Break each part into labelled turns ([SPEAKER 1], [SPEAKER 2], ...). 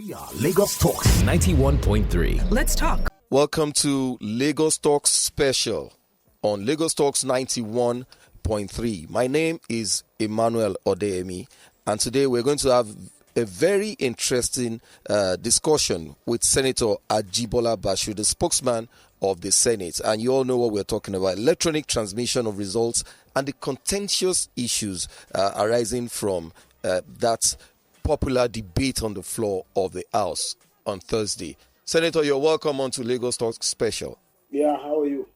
[SPEAKER 1] We are Lagos Talks 91.3.
[SPEAKER 2] Let's talk.
[SPEAKER 3] Welcome to Lagos Talks Special on Lagos Talks 91.3. My name is Immanuel Odeyemi, and today we're going to have a very interesting discussion with Senator Ajibola Basir, the spokesman of the Senate. And you all know what we're talking about: electronic transmission of results and the contentious issues arising from that popular debate on the floor of the House on Thursday. Senator, you're welcome on to Lagos Talks Special.
[SPEAKER 4] Yeah, how are you?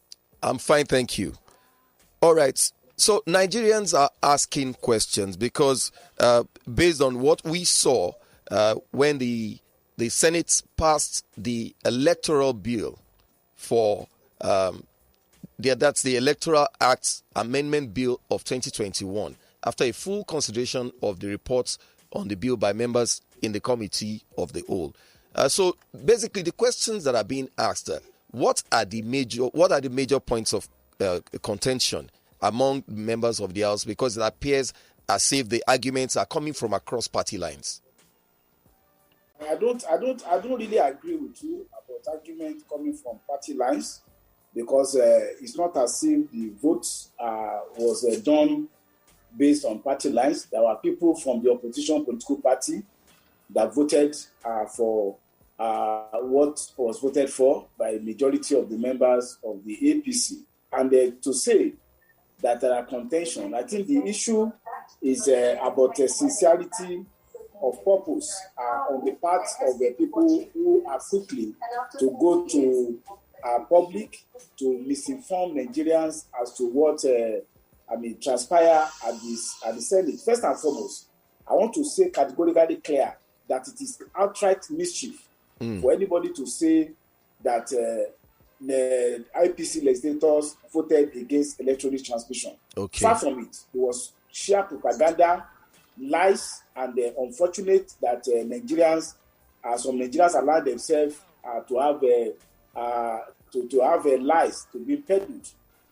[SPEAKER 3] I'm fine, thank you. All right, so Nigerians are asking questions because based on what we saw when the Senate passed the electoral bill for that's the Electoral Act Amendment Bill of 2021, after a full consideration of the reports on the bill by members in the Committee of the Whole. So basically, the questions that are being asked: what are the major points of contention among members of the House? Because it appears as if the arguments are coming from across party lines.
[SPEAKER 4] I don't really agree with you about arguments coming from party lines, because it's not as if the votes was done based on party lines. There were people from the opposition political party that voted for what was voted for by a majority of the members of the APC. And to say that there are contention, I think the issue is about the sincerity of purpose on the part of the people who are quickly to go to public to misinform Nigerians as to what transpire at the Senate. First and foremost, I want to say categorically clear that it is outright mischief for anybody to say that the IPC legislators voted against electronic transmission.
[SPEAKER 3] Okay.
[SPEAKER 4] Far from it. It was sheer propaganda, lies, and unfortunate that some Nigerians allowed themselves to have lies to be peddled.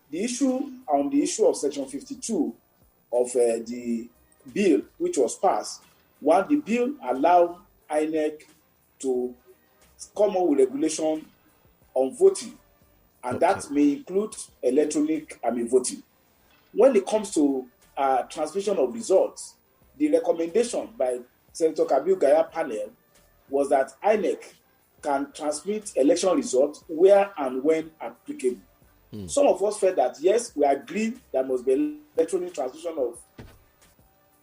[SPEAKER 4] The issue of Section 52 of the bill, which was passed, the bill allowed INEC to come up with regulation on voting, and that may include electronic voting. When it comes to transmission of results, the recommendation by Senator Kabir Gaya panel was that INEC can transmit election results where and when applicable. Some of us felt that, yes, we agree there must be electronic transmission of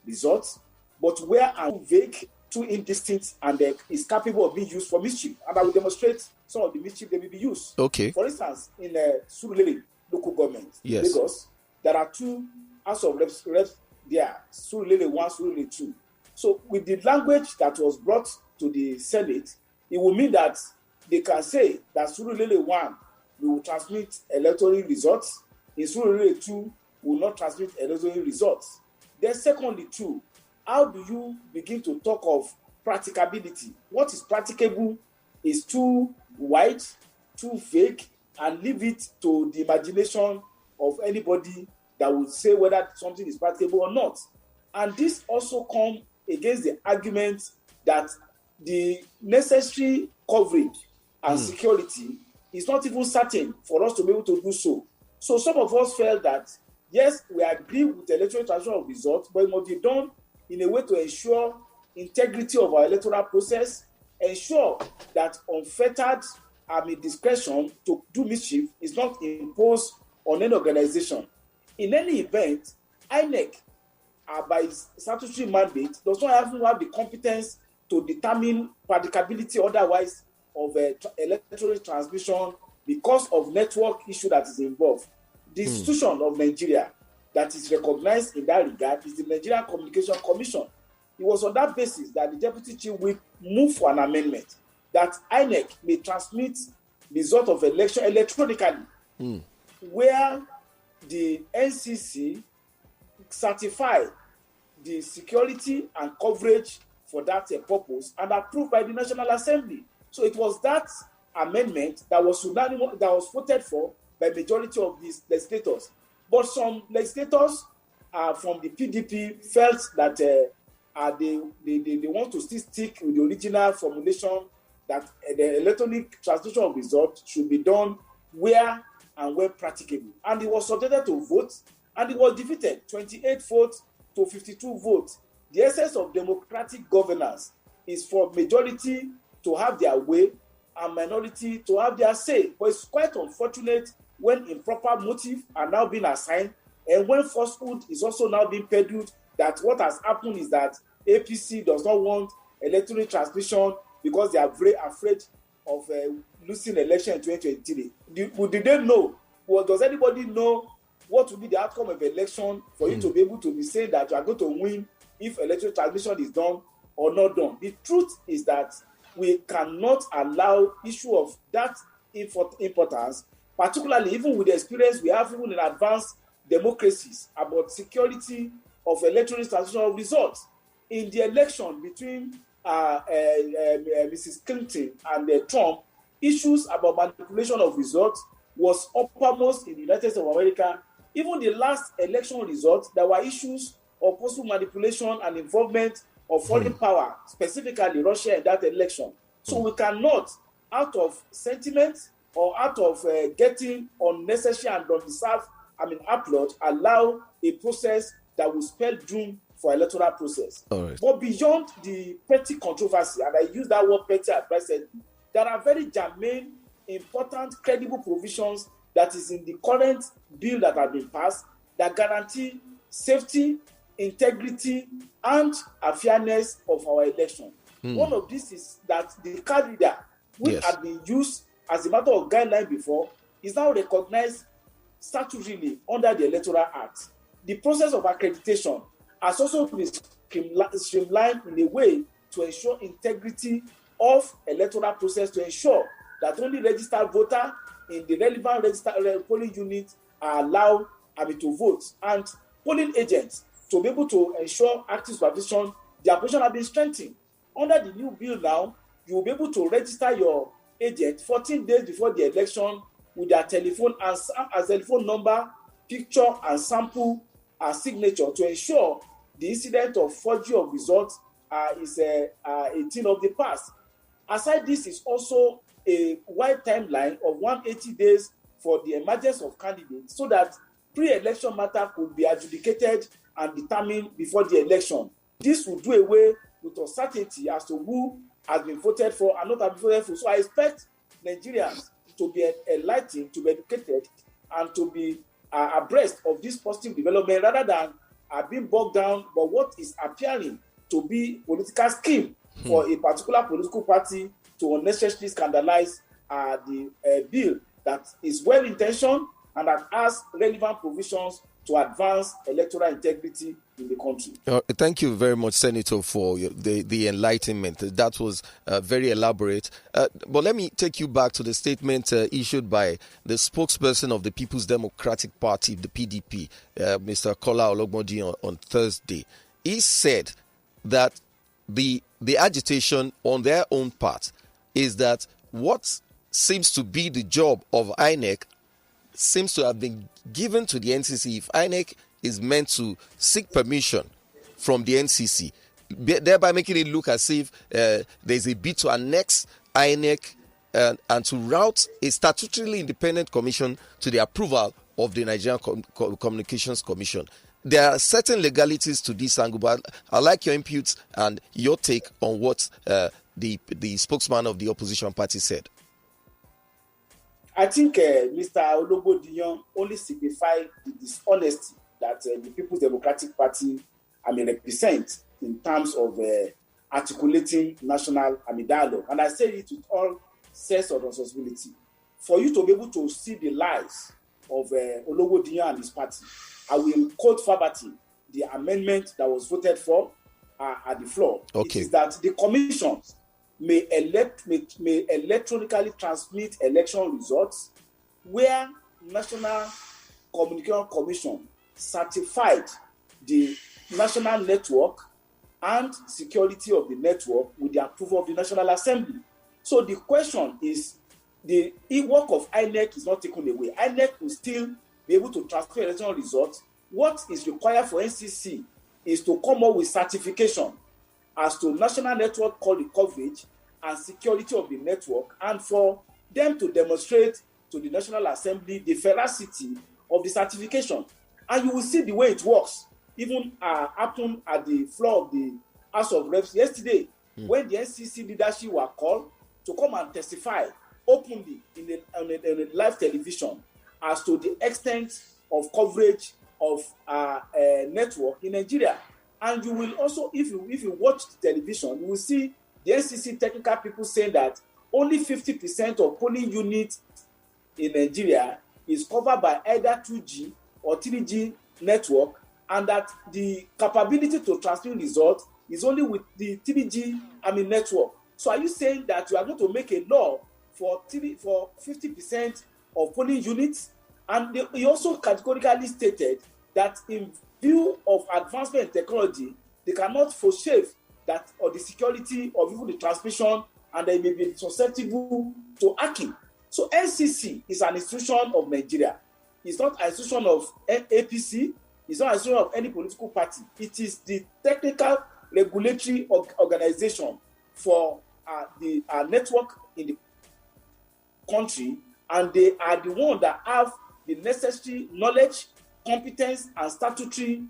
[SPEAKER 4] results, but where and vague, too indistinct, and is capable of being used for mischief. And I will demonstrate some of the mischief that may be used.
[SPEAKER 3] Okay.
[SPEAKER 4] For instance, in Surulere local government,
[SPEAKER 3] yes,
[SPEAKER 4] Lagos, there are two House of Reps there, Surulere 1, Surulere 2. So with the language that was brought to the Senate, it will mean that they can say that Surulere 1 will transmit electoral results, in Surulere 2 will not transmit electoral results. Then secondly, too, how do you begin to talk of practicability? What is practicable is too wide, too vague, and leave it to the imagination of anybody that would say whether something is practicable or not. And this also comes against the argument that the necessary coverage and security is not even certain for us to be able to do so. So some of us felt that, yes, we agree with the electoral transmission of results, but it must be done in a way to ensure integrity of our electoral process, ensure that unfettered discretion to do mischief is not imposed on any organization. In any event, INEC, by its statutory mandate, does not even have the competence to determine practicability otherwise of electoral transmission because of network issue that is involved. The institution of Nigeria that is recognized in that regard is the Nigerian Communication Commission. It was on that basis that the Deputy Chief Whip moved for an amendment that INEC may transmit the result of election electronically, where the NCC certify the security and coverage for that purpose and approved by the National Assembly. So it was that amendment that was voted for by majority of these legislators. But some legislators from the PDP felt that they want to still stick with the original formulation that the electronic transmission of results should be done where and when practicable. And he was subjected to votes, and he was defeated, 28 votes to 52 votes. The essence of democratic governance is for majority to have their way and minority to have their say. But it's quite unfortunate when improper motives are now being assigned, and when falsehood is also now being peddled, that what has happened is that APC does not want electronic transmission because they are very afraid of losing election in 2023. Did they know? Well, does anybody know what will be the outcome of election for you to be able to be saying that you are going to win if electronic transmission is done or not done? The truth is that we cannot allow issue of that importance, particularly even with the experience we have even in advanced democracies about security of electronic transmission results. In the election between Mrs. Clinton and Trump, issues about manipulation of results was uppermost in the United States of America. Even the last election results, there were issues of possible manipulation and involvement of foreign power, specifically Russia, in that election. So we cannot, out of sentiment or out of getting unnecessary and undeserved upload, allow a process that will spell doom for electoral process.
[SPEAKER 3] Right.
[SPEAKER 4] But beyond the petty controversy, and I use that word petty at present, there are very germane, important, credible provisions that is in the current bill that have been passed that guarantee safety, integrity, and fairness of our election. One of these is that the card reader, which had been used as a matter of guideline before, is now recognized statutorily under the Electoral Act. The process of accreditation has also been streamlined in a way to ensure integrity of electoral process, to ensure that only registered voters in the relevant registered polling unit are allowed to vote, and polling agents to be able to ensure active supervision. Their position has been strengthened. Under the new bill now, you will be able to register your agent 14 days before the election with their telephone and as telephone number, picture, and sample signature to ensure the incident of forgery of results is a thing of the past. Aside this is also a wide timeline of 180 days for the emergence of candidates so that pre-election matter could be adjudicated and determined before the election. This will do away with uncertainty as to who has been voted for and not has been voted for. So I expect Nigerians to be enlightened, to be educated, and to be abreast of this positive development rather than being bogged down by what is appearing to be political scheme for a particular political party to unnecessarily scandalize the bill that is well-intentioned and that has relevant provisions to advance electoral integrity in the country.
[SPEAKER 3] Thank you very much, Senator, for the enlightenment. That was very elaborate. But let me take you back to the statement issued by the spokesperson of the People's Democratic Party, the PDP, Mr. Kola Ologbondiyan, on Thursday. He said that the agitation on their own part is that what seems to be the job of INEC seems to have been given to the NCC. If INEC is meant to seek permission from the NCC, thereby making it look as if there's a bid to annex INEC and to route a statutorily independent commission to the approval of the Nigerian Communications Commission. There are certain legalities to this angle, but I'd like your inputs and your take on what the spokesman of the opposition party said.
[SPEAKER 4] I think Mr. Ologbondiyan only signified the dishonesty that the People's Democratic Party represent in terms of articulating national dialogue. And I say it with all sense of responsibility. For you to be able to see the lies of Ologbondiyan and his party, I will quote verbatim the amendment that was voted for at the floor.
[SPEAKER 3] Okay.
[SPEAKER 4] It is that the commissions may electronically transmit election results where National Communication Commission certified the national network and security of the network with the approval of the National Assembly. So the question is, the work of INEC is not taken away. INEC will still be able to transfer election results. What is required for NCC is to come up with certification as to national network coverage and security of the network, and for them to demonstrate to the National Assembly the veracity of the certification. And you will see the way it works. Even happened at the floor of the House of Reps yesterday, when the NCC leadership were called to come and testify openly on a live television as to the extent of coverage of network in Nigeria. And you will also, if you watch the television, you will see the NCC technical people saying that only 50% of polling units in Nigeria is covered by either 2G or 3G network, and that the capability to transmit results is only with the 3G network. So are you saying that you are going to make a law for 50% of polling units? And he also categorically stated that in view of advancement in technology, they cannot forsake that or the security of even the transmission, and they may be susceptible to hacking. So NCC is an institution of Nigeria. It's not an institution of APC. It's not an institution of any political party. It is the technical regulatory organization for the network in the country, and they are the ones that have the necessary knowledge, competence, and statutory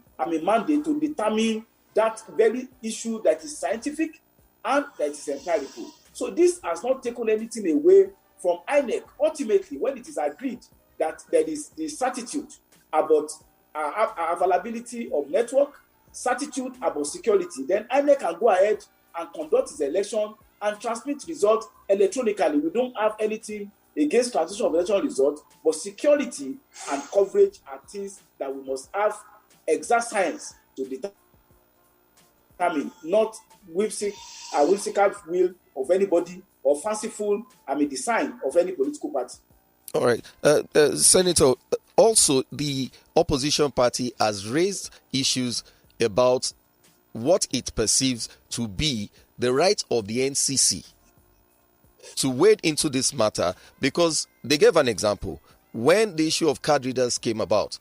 [SPEAKER 4] mandate to determine that very issue that is scientific and that is empirical. So this has not taken anything away from INEC. Ultimately, when it is agreed that there is the certitude about availability of network, certitude about security, then INEC can go ahead and conduct its election and transmit results electronically. We don't have anything against transmission of election results, but security and coverage are things that we must have exact science to determine, not whimsical will of anybody or fanciful design of any political party.
[SPEAKER 3] All right. Senator, also the opposition party has raised issues about what it perceives to be the right of the NCC to wade into this matter, because they gave an example. When the issue of card readers came about,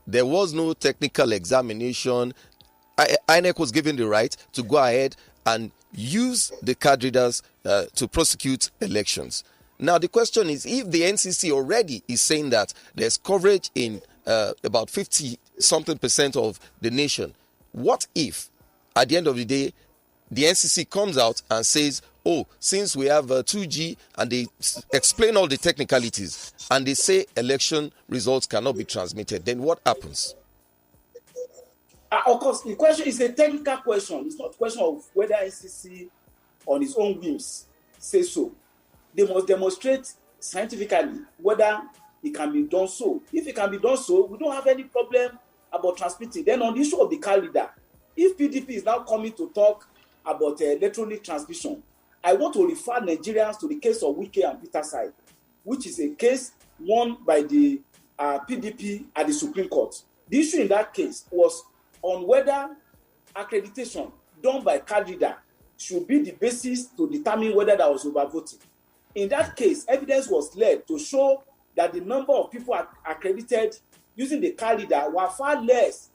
[SPEAKER 3] there was no technical examination. INEC was given the right to go ahead and use the card readers to prosecute elections. Now, the question is, if the NCC already is saying that there's coverage in about 50-something% of the nation, what if, at the end of the day, the NCC comes out and says, oh, since we have 2G, and they explain all the technicalities, and they say election results cannot be transmitted, then what happens?
[SPEAKER 4] Of course, the question is a technical question. It's not a question of whether NCC on its own whims say so. They must demonstrate scientifically whether it can be done so. If it can be done so, we don't have any problem about transmitting. Then on the issue of the card reader, if PDP is now coming to talk about electronic transmission, I want to refer Nigerians to the case of Wike and Peter Side, which is a case won by the PDP at the Supreme Court. The issue in that case was on whether accreditation done by card reader should be the basis to determine whether there was overvoting. In that case, evidence was led to show that the number of people accredited using the card reader were far less,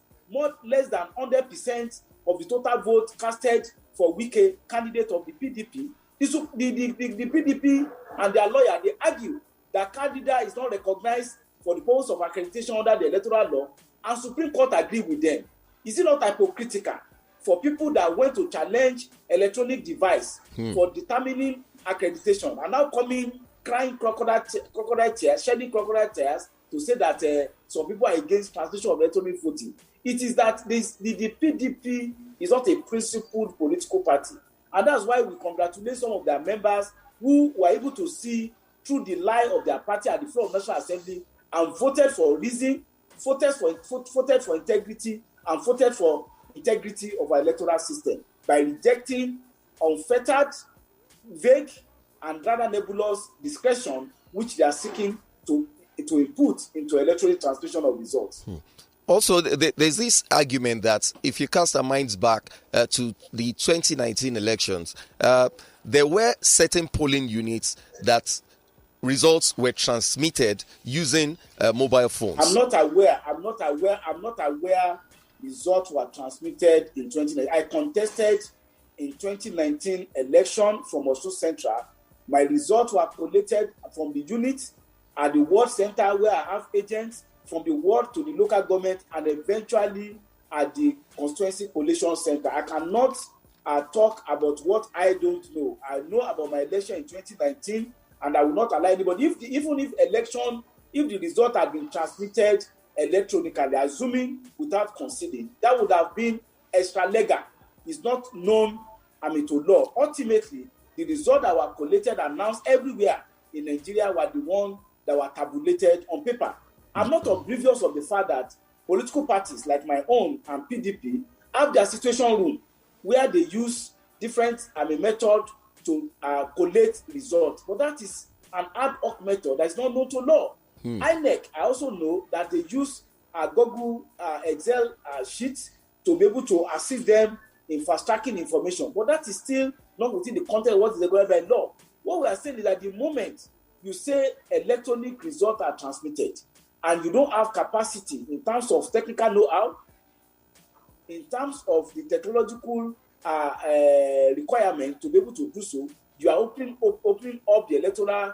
[SPEAKER 4] less than 100% of the total vote casted for Wike, candidate of the PDP. The PDP and their lawyer, they argue that card reader is not recognized for the purpose of accreditation under the electoral law, and Supreme Court agreed with them. Is it not hypocritical for people that went to challenge electronic device for determining accreditation and now coming crying crocodile tears, shedding crocodile tears to say that some people are against transmission of electronic voting? It is that the PDP is not a principled political party. And that's why we congratulate some of their members who were able to see through the lie of their party at the floor of National Assembly and voted for reason, voted for integrity, and voted for integrity of our electoral system by rejecting unfettered, vague, and rather nebulous discretion which they are seeking to input into electoral transmission of results.
[SPEAKER 3] Also, there's this argument that if you cast our minds back to the 2019 elections, there were certain polling units that results were transmitted using mobile phones.
[SPEAKER 4] I'm not aware results were transmitted in 2019. I contested in 2019 election from Osun Central. My results were collated from the unit at the ward center where I have agents, from the ward to the local government, and eventually at the constituency collation center. I cannot talk about what I don't know. I know about my election in 2019, and I will not allow anybody, even if the result had been transmitted electronically, assuming without conceding, that would have been extra legal. It's not known to law. Ultimately, the results that were collated, announced everywhere in Nigeria, were the ones that were tabulated on paper. I'm not oblivious of the fact that political parties like my own and PDP have their situation room where they use different method to collate results. But that is an ad hoc method that is not known to law. INEC, I also know that they use Google Excel sheets to be able to assist them in fast-tracking information. But that is still not within the context of what is required by law. What we are saying is that the moment you say electronic results are transmitted and you don't have capacity in terms of technical know-how, in terms of the technological requirement to be able to do so, you are opening up the electoral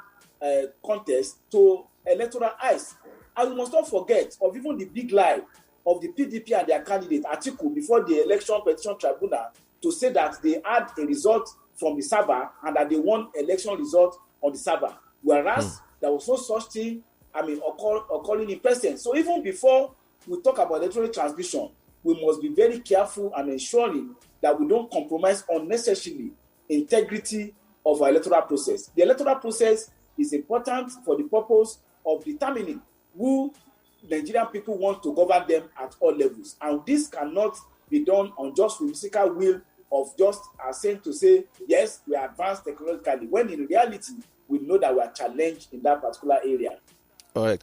[SPEAKER 4] contest to electoral ice. And we must not forget of even the big lie of the PDP and their candidate Atiku before the election petition tribunal to say that they had a result from the server and that they won election result on the server, whereas there was no such thing occurring in person. So even before we talk about electoral transmission, we must be very careful and ensuring that we don't compromise unnecessarily integrity of our electoral process. The electoral process is important for the purpose of determining who Nigerian people want to govern them at all levels. And this cannot be done on just whimsical will of just saying to say, yes, we are advanced technologically, when in reality, we know that we are challenged in that particular area.
[SPEAKER 3] All right.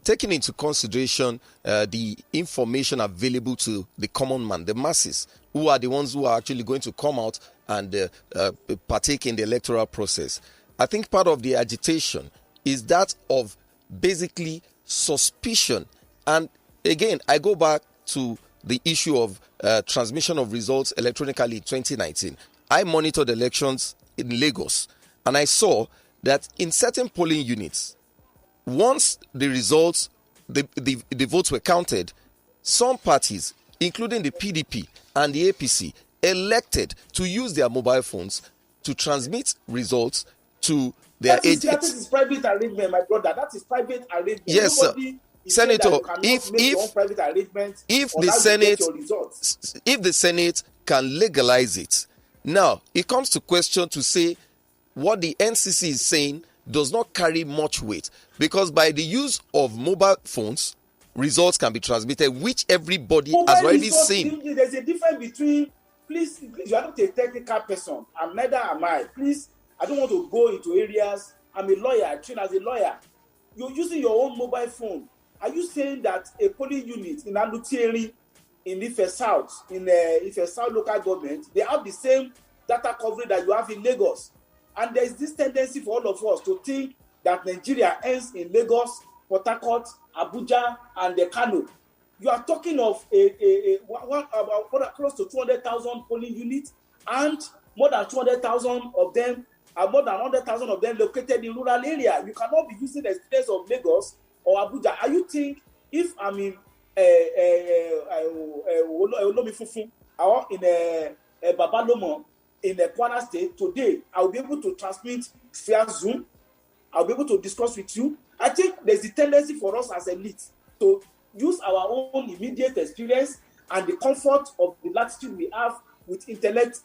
[SPEAKER 3] Taking into consideration the information available to the common man, the masses, who are the ones who are actually going to come out and partake in the electoral process, I think part of the agitation is that of basically suspicion. And again, I go back to the issue of transmission of results electronically in 2019. I monitored elections in Lagos, and I saw that in certain polling units, once the results, the votes were counted, some parties, including the PDP and the APC, elected to use their mobile phones to transmit results to their agents.
[SPEAKER 4] That is private arrangement, my brother. That is private arrangement.
[SPEAKER 3] Yes, sir. Senator, if the Senate can legalize it, now it comes to question to say what the NCC is saying does not carry much weight, because by the use of mobile phones, results can be transmitted, which everybody has already seen.
[SPEAKER 4] There's a difference between, please, you are not a technical person, and neither am I. Please, I don't want to go into areas. I'm a lawyer, I train as a lawyer. You're using your own mobile phone. Are you saying that a polling unit in Alutieri, in Ife South, in Ife South local government, they have the same data coverage that you have in Lagos? And there is this tendency for all of us to think that Nigeria ends in Lagos, Port Harcourt, Abuja, and Kano. You are talking of about close to 200,000 polling units, and more than 200,000 of them, more than 100,000 of them located in rural area. You cannot be using the experience of Lagos or Abuja. Are you think if I'm in Olomifunfun or in Babalomo in the Kwara State today, I will be able to transmit via Zoom? I'll be able to discuss with you. I think there's a tendency for us as elites to use our own immediate experience and the comfort of the latitude we have with intellect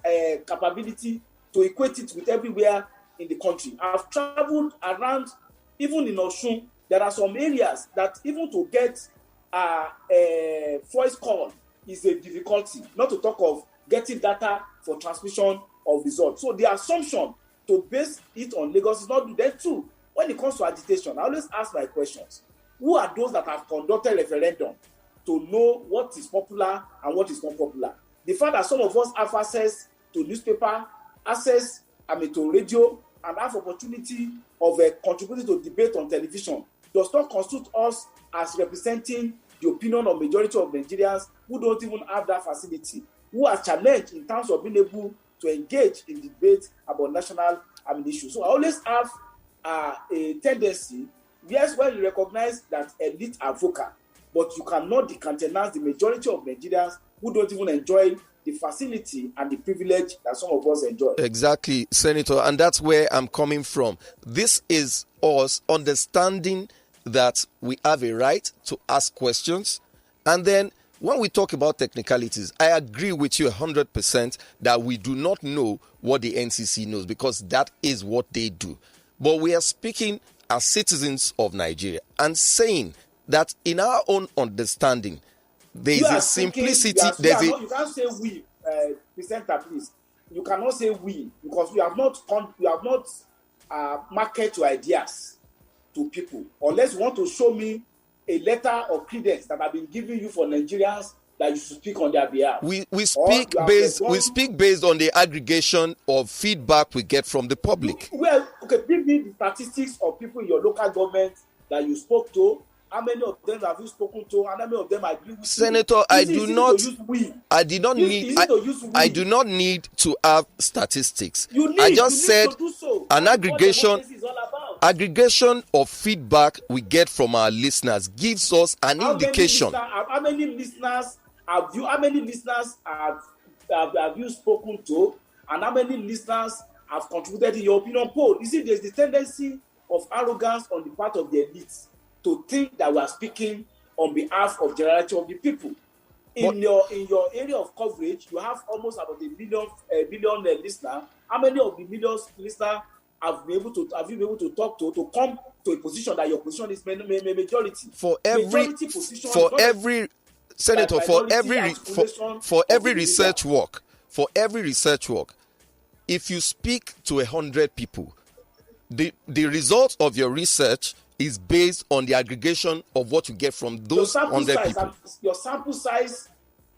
[SPEAKER 4] capability to equate it with everywhere in the country. I've traveled around, even in Osun. There are some areas that even to get a voice call is a difficulty, not to talk of getting data for transmission of results. So the assumption to base it on Lagos is not there too. When it comes to agitation, I always ask my questions. Who are those that have conducted referendum to know what is popular and what is not popular? The fact that some of us have access to newspaper, access to radio, and have opportunity of contributing to debate on television does not constitute us as representing the opinion of majority of Nigerians who don't even have that facility. who are challenged in terms of being able to engage in debate about national issues. So I always have a tendency, yes, when you recognize that elite are vocal, but you cannot decountenance the majority of Nigerians who don't even enjoy the facility and the privilege that some of us enjoy.
[SPEAKER 3] Exactly, Senator, and that's where I'm coming from. This is us understanding that we have a right to ask questions. And then when we talk about technicalities, I agree with you 100% that we do not know what the NCC knows, because that is what they do. But we are speaking as citizens of Nigeria and saying that in our own understanding, there is a simplicity.
[SPEAKER 4] You can't say we, presenter, please. You cannot say we, because we have not market your ideas to people, unless you want to show me a letter of credence that have been given you for Nigerians that you should speak on their behalf.
[SPEAKER 3] We speak based on the aggregation of feedback we get from the public.
[SPEAKER 4] Well, okay, give me the statistics of people in your local government that you spoke to. How many of them have you spoken to? And how many of them agree with
[SPEAKER 3] Senator,
[SPEAKER 4] you?
[SPEAKER 3] I do not need to have statistics. I just said
[SPEAKER 4] to do so.
[SPEAKER 3] An
[SPEAKER 4] aggregation
[SPEAKER 3] of feedback we get from our listeners gives us an indication.
[SPEAKER 4] How many listeners have you spoken to, and how many listeners have contributed in your opinion poll? You see, there's the tendency of arrogance on the part of the elites to think that we are speaking on behalf of generality of the people. In your area of coverage, you have almost about a million listeners. How many of the millions listeners have you been able to talk to come to a position that your position is majority? For every research work, if you speak to 100 people, the result of your research is based on the aggregation of what you get from those 100 people. Your sample size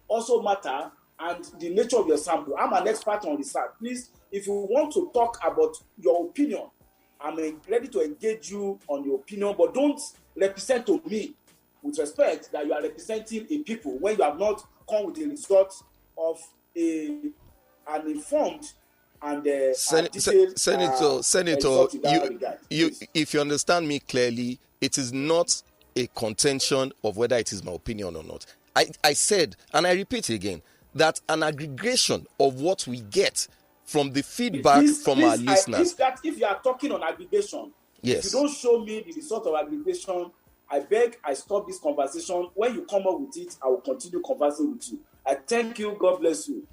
[SPEAKER 4] also matter, and the nature of your sample. I'm an expert on research. Please, if you want to talk about your opinion, I'm ready to engage you on your opinion, but don't represent to me with respect that you are representing a people when you have not come with the result of an informed and
[SPEAKER 3] Senator, if you understand me clearly, it is not a contention of whether it is my opinion or not. I said, and I repeat again, that an aggregation of what we get from the feedback from our listeners.
[SPEAKER 4] If you are talking on aggregation,
[SPEAKER 3] yes.
[SPEAKER 4] If you don't show me the result of aggregation, I beg I stop this conversation. When you come up with it, I will continue conversing with you. I thank you. God bless you.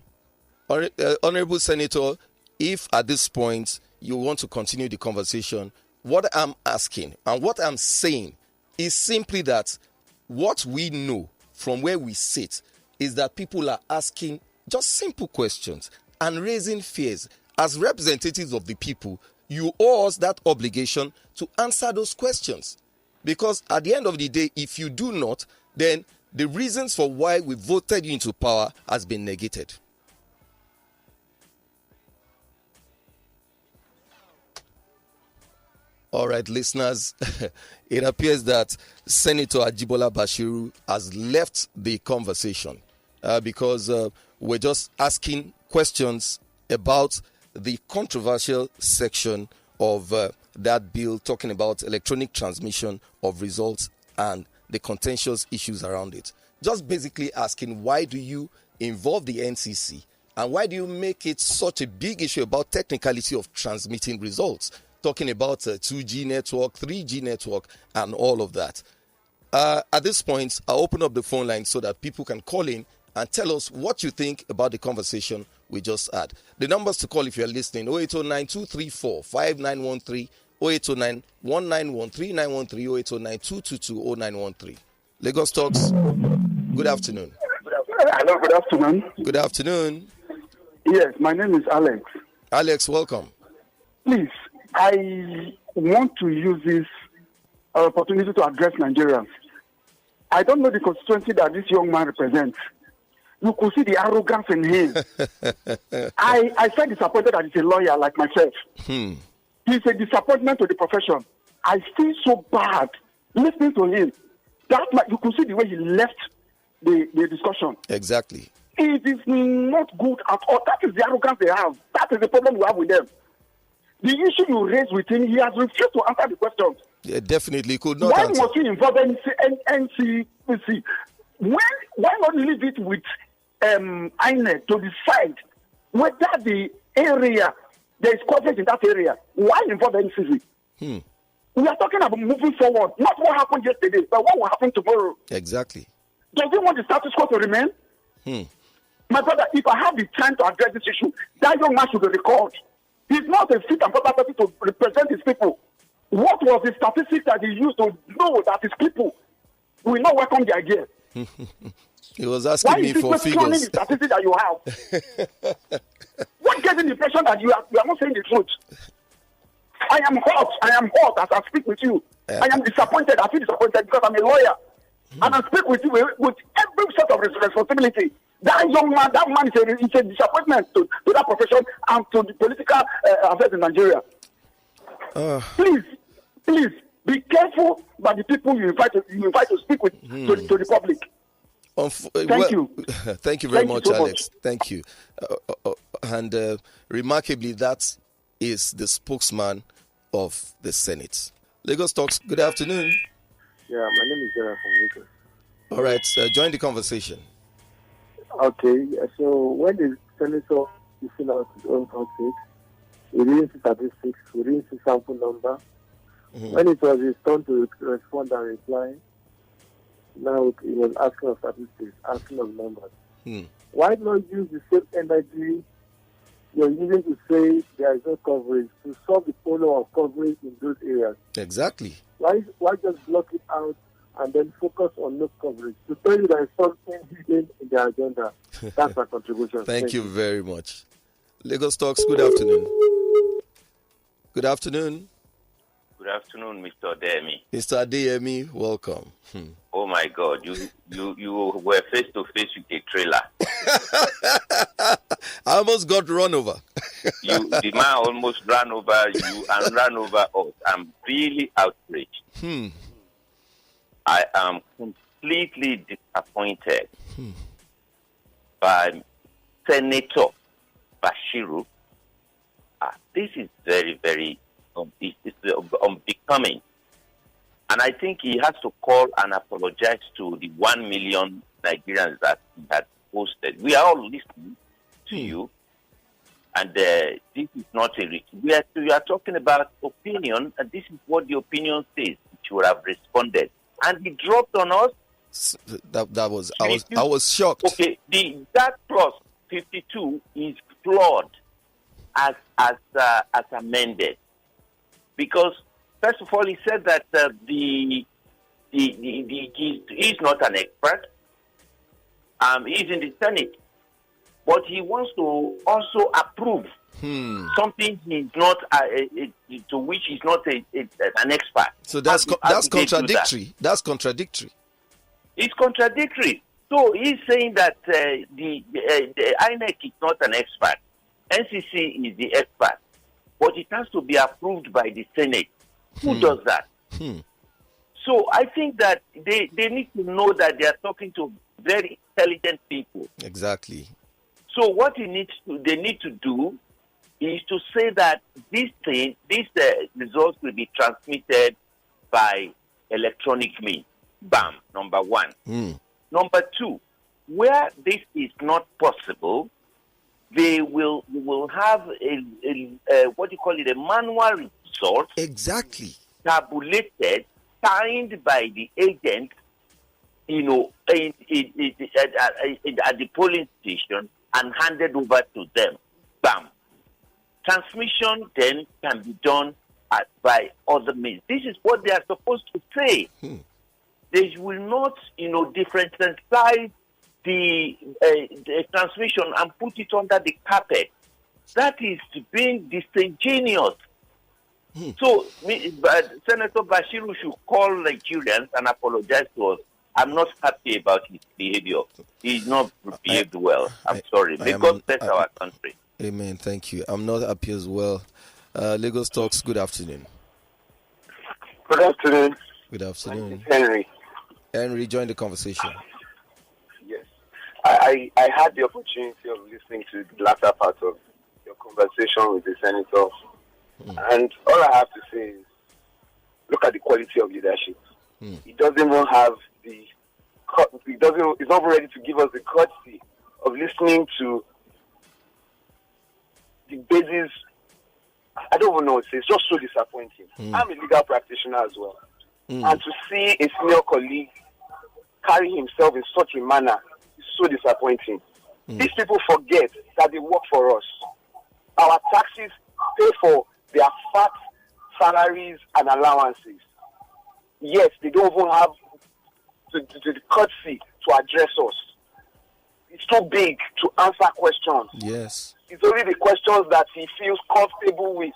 [SPEAKER 3] Honorable Senator, if at this point you want to continue the conversation, what I'm asking and what I'm saying is simply that what we know from where we sit is that people are asking just simple questions and raising fears. As representatives of the people, you owe us that obligation to answer those questions. Because at the end of the day, if you do not, then the reasons for why we voted you into power has been negated. All right, listeners, it appears that Senator Ajibola Basir has left the conversation because we're just asking questions about the controversial section of that bill talking about electronic transmission of results and the contentious issues around it. Just basically asking, why do you involve the NCC and why do you make it such a big issue about technicality of transmitting results? Talking about 2G network, 3G network, and all of that. At this point, I'll open up the phone line so that people can call in and tell us what you think about the conversation we just had. The numbers to call if you're listening: 0809-234-5913, 0809-1913-913, 0809-222-0913. Lagos Talks, good afternoon.
[SPEAKER 2] Hello, good afternoon.
[SPEAKER 3] Good afternoon.
[SPEAKER 2] Yes, my name is Alex.
[SPEAKER 3] Alex, welcome.
[SPEAKER 2] Please, I want to use this opportunity to address Nigerians. I don't know the constituency that this young man represents. You could see the arrogance in him. I felt disappointed that he's a lawyer like myself. He's a disappointment to the profession. I feel so bad listening to him. You could see the way he left the discussion.
[SPEAKER 3] Exactly.
[SPEAKER 2] It is not good at all. That is the arrogance they have. That is the problem we have with them. The issue you raised with him, he has refused to answer the questions.
[SPEAKER 3] Yeah, definitely could not
[SPEAKER 2] Why
[SPEAKER 3] answer.
[SPEAKER 2] must he involve NCC? Why not leave it with INEC to decide whether the area, there is coverage in that area? Why involve NCC? We are talking about moving forward, not what happened yesterday, but what will happen tomorrow.
[SPEAKER 3] Exactly.
[SPEAKER 2] Does he want the status quo to remain? My brother, if I have the time to address this issue, that young man should be recalled. He's not a fit and proper person to represent his people. What was the statistic that he used to know that his people will not welcome the idea?
[SPEAKER 3] He was asking me for figures.
[SPEAKER 2] Why is he questioning the statistics that you have? What gives the impression that you are not saying the truth? I am hot as I speak with you. I am disappointed. I feel disappointed because I'm a lawyer. And I speak with you with every sort of responsibility. That young man, that man is a disappointment to that profession and to the political affairs in Nigeria. Please, be careful by the people you invite to speak with to the public. Thank you.
[SPEAKER 3] Thank you very much, Alex. Thank you. And remarkably, that is the spokesman of the Senate. Lagos Talks, good afternoon.
[SPEAKER 5] Yeah, my name is Gerard from Ruckus.
[SPEAKER 3] All right, join the conversation.
[SPEAKER 5] Okay, so when the senator is filling out his own conflict, we didn't see statistics, we didn't see sample number. When it was his turn to respond and reply, now he was asking of statistics, asking of numbers. Why not use the same energy you're using to say there is no coverage to solve the problem of coverage in those areas?
[SPEAKER 3] Exactly.
[SPEAKER 5] Why just block it out and then focus on no coverage? To tell you there is something hidden in the agenda. That's my contribution.
[SPEAKER 3] Thank you very much. Lagos Talks, good afternoon. Good afternoon.
[SPEAKER 6] Good afternoon, Mr. Odeyemi.
[SPEAKER 3] Mr. Odeyemi, welcome.
[SPEAKER 6] Oh my God, you were face to face with a trailer.
[SPEAKER 3] I almost got run over.
[SPEAKER 6] The man almost ran over you and ran over us. I'm really outraged. I am completely disappointed by Senator Bashiru. This is very, very unbecoming. And I think he has to call and apologize to the 1 million Nigerians that he had posted. We are all listening to you. And this is not we are talking about opinion, and this is what the opinion says. It should have responded. And he dropped on us.
[SPEAKER 3] I was shocked.
[SPEAKER 6] Okay, that clause 52 is flawed as amended, because first of all he said that he's not an expert. He's in the Senate, but he wants to also approve something he's not to which he's not an expert.
[SPEAKER 3] So that's contradictory. That's contradictory.
[SPEAKER 6] It's contradictory. So he's saying that the INEC is not an expert. NCC is the expert, but it has to be approved by the Senate. Who does that? So I think that they need to know that they are talking to very intelligent people.
[SPEAKER 3] Exactly.
[SPEAKER 6] So what they need to do is to say that these results will be transmitted by electronic means. Bam, number one. Number two, where this is not possible, they will have a manual result.
[SPEAKER 3] Exactly.
[SPEAKER 6] Tabulated, signed by the agent, at the polling station and handed over to them. Bam. Transmission then can be done by other means. This is what they are supposed to say. They will not, differentiate the transmission and put it under the carpet. That is being disingenuous. So, Senator Bashiru should call Nigerians and apologize to us. I'm not happy about his behavior. He's not behaved well. I'm sorry. May God bless our country.
[SPEAKER 3] Amen. Thank you. I'm not happy as well. Lagos Talks, good afternoon.
[SPEAKER 5] Good afternoon.
[SPEAKER 3] Good afternoon.
[SPEAKER 5] Henry.
[SPEAKER 3] Henry, join the conversation.
[SPEAKER 5] Yes. I
[SPEAKER 7] I had the opportunity of listening to the latter part of your conversation with the senator, and all I have to say is, look at the quality of leadership. He doesn't even have the. He's not ready to give us the courtesy of listening to the basis. I don't even know what to say. It's just so disappointing. I'm a legal practitioner as well, and to see a senior colleague carry himself in such a manner is so disappointing. These people forget that they work for us. Our taxes pay for their fat salaries and allowances. Yes, they don't even have the courtesy to address us. It's too big to answer questions.
[SPEAKER 3] Yes.
[SPEAKER 7] It's only the questions that he feels comfortable with.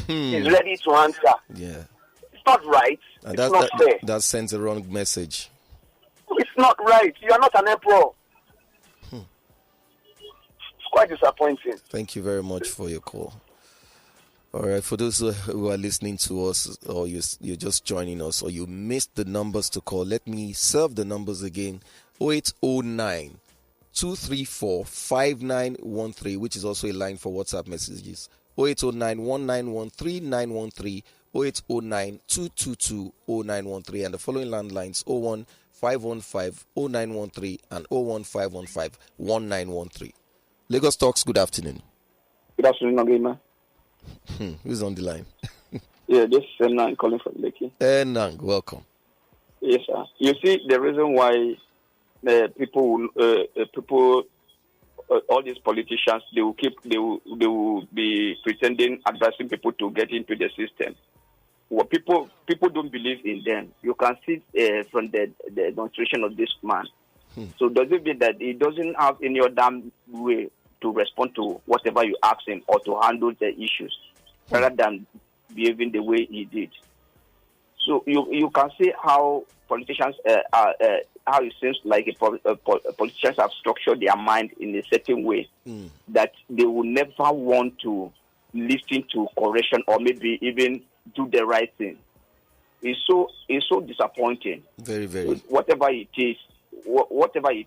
[SPEAKER 7] He's ready to answer.
[SPEAKER 3] Yeah.
[SPEAKER 7] It's not right.
[SPEAKER 3] And
[SPEAKER 7] it's not fair.
[SPEAKER 3] That sends a wrong message.
[SPEAKER 7] It's not right. You are not an emperor. It's quite disappointing.
[SPEAKER 3] Thank you very much for your call. All right, for those who are listening to us, or you're just joining us, or you missed the numbers to call, let me serve the numbers again. 0809 234 5913, which is also a line for WhatsApp messages. 0809 1913 913, 0809 222 0913, and the following landlines 01 515 0913 and 01 515 1913. Lagos Talks, good afternoon.
[SPEAKER 8] Good afternoon, Nangima.
[SPEAKER 3] Who's on the line?
[SPEAKER 8] Yeah, this is Nang calling from Lekki.
[SPEAKER 3] Nang, welcome.
[SPEAKER 8] Yes, sir. You see, the reason why people, all these politicians, they will be pretending, advising people to get into the system. Well, people don't believe in them. You can see from the demonstration of this man. So does it mean that he doesn't have any other way to respond to whatever you ask him or to handle the issues rather than behaving the way he did? So you can see how politicians, how it seems like politicians have structured their mind in a certain way that they will never want to listen to correction or maybe even do the right thing. It's so disappointing.
[SPEAKER 3] Very, very.
[SPEAKER 8] Whatever it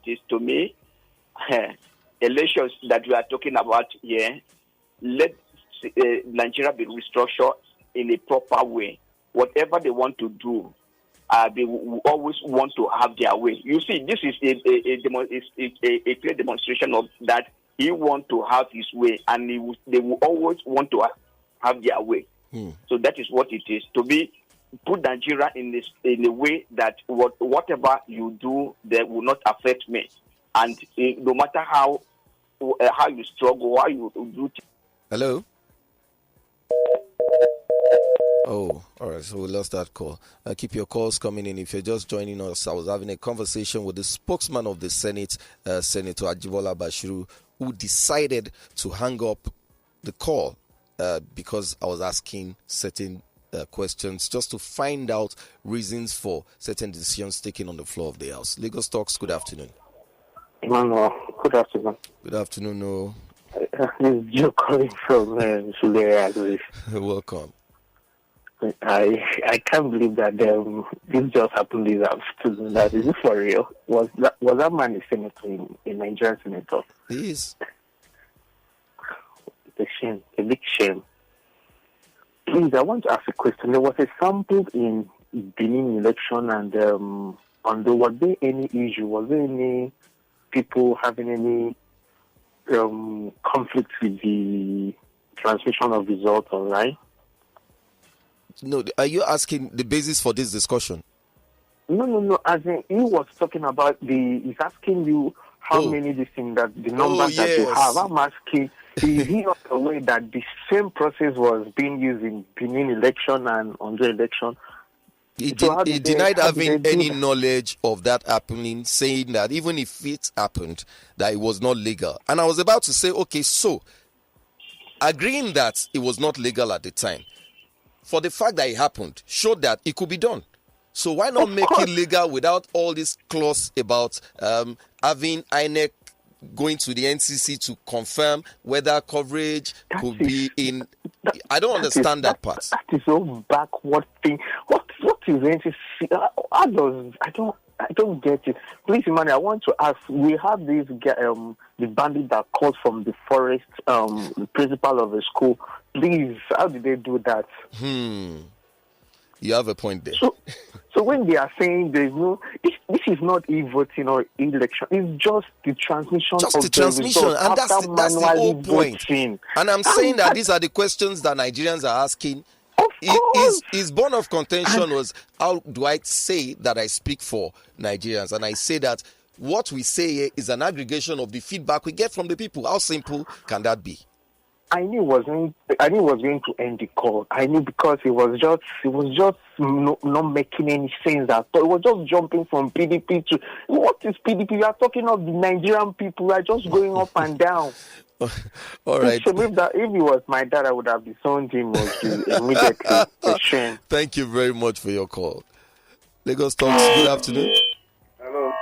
[SPEAKER 8] is to me, elections that we are talking about here, let Nigeria be restructured in a proper way. Whatever they want to do, they will always want to have their way. You see, this is a clear demonstration of that he wants to have his way, and they will always want to have their way. So that is what it is. To be put Nigeria in a way that whatever you do, that will not affect me, and no matter how you struggle, how you do.
[SPEAKER 3] Hello. Oh, all right. So we lost that call. Keep your calls coming in. If you're just joining us, I was having a conversation with the spokesman of the Senate, Senator Ajibola Basir, who decided to hang up the call because I was asking certain questions just to find out reasons for certain decisions taken on the floor of the House. Lagos Talks, good afternoon.
[SPEAKER 5] Immanuel, good afternoon.
[SPEAKER 3] Good afternoon, no.
[SPEAKER 5] This is Joe calling from Sulere.
[SPEAKER 3] Welcome.
[SPEAKER 5] I can't believe that this just happened this afternoon. That is it for real? Was that man a senator, a Nigerian senator?
[SPEAKER 3] He is.
[SPEAKER 5] It's a shame, a big shame. Please, I want to ask a question. There was a sample in Benin election, and was there any issue? Was there any people having any conflict with the transmission of results online?
[SPEAKER 3] No, are you asking the basis for this discussion?
[SPEAKER 5] No. As in, he was talking about he's asking you how many this thing, that the numbers that you have. I'm asking, is he not aware that the same process was being used in Benin election and Ondo election?
[SPEAKER 3] He denied having any knowledge of that happening, saying that even if it happened, that it was not legal. And I was about to say, okay, so agreeing that it was not legal at the time, for the fact that it happened, showed that it could be done. So why not make it legal without all this clause about having INEC going to the NCC to confirm whether coverage could be in? I don't understand that part.
[SPEAKER 5] That is so backward thing. What is NCC?
[SPEAKER 9] I don't get it. Please, Immanuel, I want to ask. We have this the bandit that calls from the forest, the principal of a school. Please, how did they do that?
[SPEAKER 3] You have a point there.
[SPEAKER 9] So when they are saying there's no, this is not e-voting or election. It's just the transmission.
[SPEAKER 3] Just the transmission, and that's the whole point.
[SPEAKER 9] Voting.
[SPEAKER 3] And I'm saying that these are the questions that Nigerians are asking. His bone of contention was, how do I say that I speak for Nigerians? And I say that what we say here is an aggregation of the feedback we get from the people. How simple can that be?
[SPEAKER 9] I knew it was going to end the call. I knew because it was just not making any sense at all. It was just jumping from PDP to what is PDP? We are talking of the Nigerian people. We are just going up and down.
[SPEAKER 3] All right.
[SPEAKER 9] So if it was my dad, I would have disowned him immediately. A shame.
[SPEAKER 3] Thank you very much for your call. Lagos Talks, good afternoon.
[SPEAKER 10] Hello.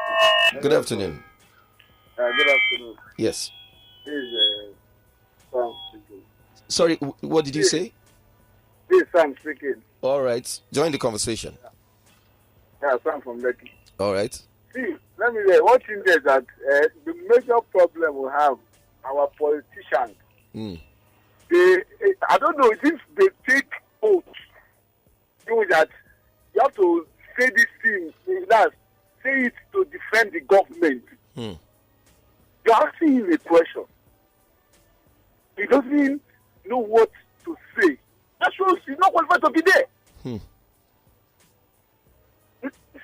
[SPEAKER 3] Good afternoon.
[SPEAKER 10] Good afternoon.
[SPEAKER 3] Yes.
[SPEAKER 10] This is Sam speaking.
[SPEAKER 3] Sorry, what did you say?
[SPEAKER 10] This is Sam speaking.
[SPEAKER 3] All right. Join the conversation.
[SPEAKER 10] Yeah, Sam from Lekki.
[SPEAKER 3] All right.
[SPEAKER 10] See, let me say, one thing is that the major problem we have, our politicians, I don't know if they take oath, doing that, you have to say this thing, say it to defend the government. You're asking him a question. He doesn't know what to say. That shows he's not qualified to be there.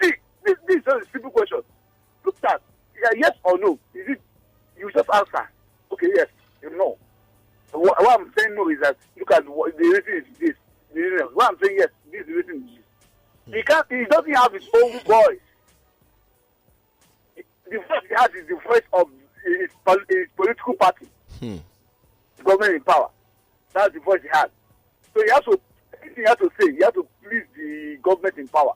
[SPEAKER 10] See, this is a simple question. Look at yes or no. Is it? You just answer. Okay, yes, you know. What I'm saying no is that look at what the reason is this. What I'm saying yes, this is the reason is this. He doesn't have his own voice. The voice he has is the voice of his political party. The government in power. That's the voice he has. So he has to, anything he has to say, he has to please the government in power.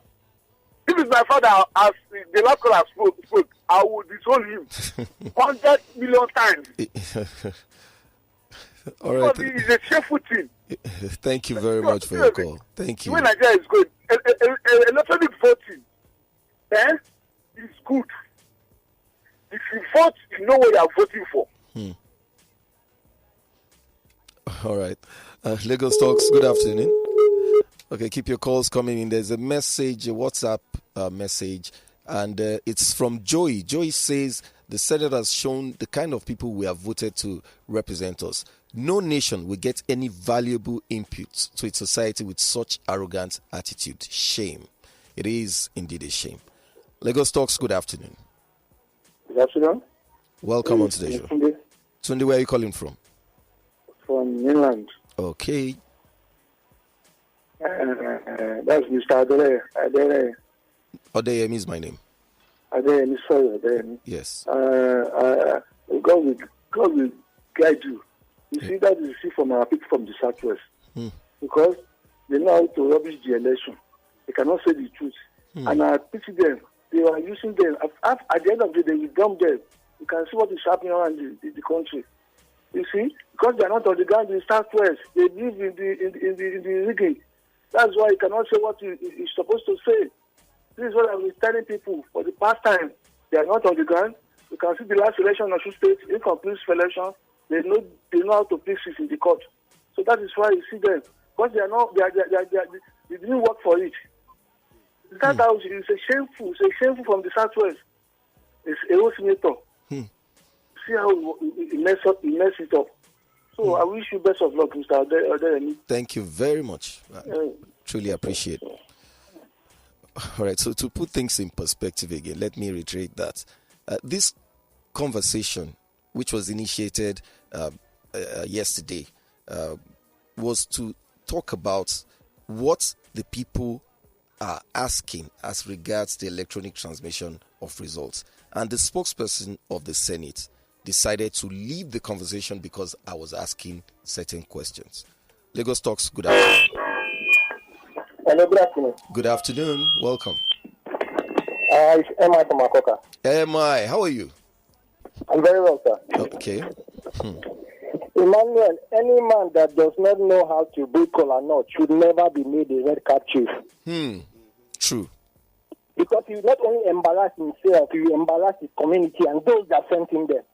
[SPEAKER 10] If my father, as the last caller spoke, I would disown him 100 million times.
[SPEAKER 3] All right.
[SPEAKER 10] It's a shameful thing.
[SPEAKER 3] Thank you very much for your call. Thank you.
[SPEAKER 10] When Nigeria is good, electronic voting, is good. If you vote, you know what you are voting for.
[SPEAKER 3] All right. Lagos Talks, good afternoon. Okay, keep your calls coming in. There's a message, a WhatsApp message, and it's from Joey. Joey says, the Senate has shown the kind of people we have voted to represent us. No nation will get any valuable input to its society with such arrogant attitude. Shame. It is indeed a shame. Lagos Talks, good afternoon.
[SPEAKER 5] Good afternoon.
[SPEAKER 3] Welcome on today's show. Tunde, where are you calling from?
[SPEAKER 5] From England.
[SPEAKER 3] Okay.
[SPEAKER 5] That's Mr. Adele.
[SPEAKER 3] Odeyemi is my name.
[SPEAKER 5] Adeyemi, sorry, Adeyemi.
[SPEAKER 3] Yes.
[SPEAKER 5] God will guide you. You see, that is from our people from the Southwest. Because they know how to rubbish the election. They cannot say the truth. And I pity them. They are using them. At the end of the day, you dump them. You can see what is happening around the country. You see? Because they are not on the ground in the Southwest. They live in the rigging. That's why you cannot say what you're supposed to say. This is what I've been telling people for the past time. They are not on the ground. You can see the last election in Osun State, incomplete election. They know how to fix it in the court. So that is why you see them. Because they didn't work for it. That house is shameful from the Southwest. It's a whole senator. See how he mess it up. So I wish you best of luck, Mr. Odeyemi.
[SPEAKER 3] Thank you very much. Truly appreciate it. All right, so to put things in perspective again, let me reiterate that this conversation, which was initiated yesterday, was to talk about what the people are asking as regards the electronic transmission of results. And the spokesperson of the Senate decided to leave the conversation because I was asking certain questions. Lagos Talks, good afternoon.
[SPEAKER 5] Hello, good afternoon.
[SPEAKER 3] Good afternoon. Welcome.
[SPEAKER 5] It's MI from Akoka.
[SPEAKER 3] MI, how are you?
[SPEAKER 5] I'm very well, sir.
[SPEAKER 3] Okay.
[SPEAKER 5] Immanuel, any man that does not know how to break kola nut should never be made a red cap chief.
[SPEAKER 3] True.
[SPEAKER 11] Because he will not only embarrass himself, he will embarrass his community and those that sent him there.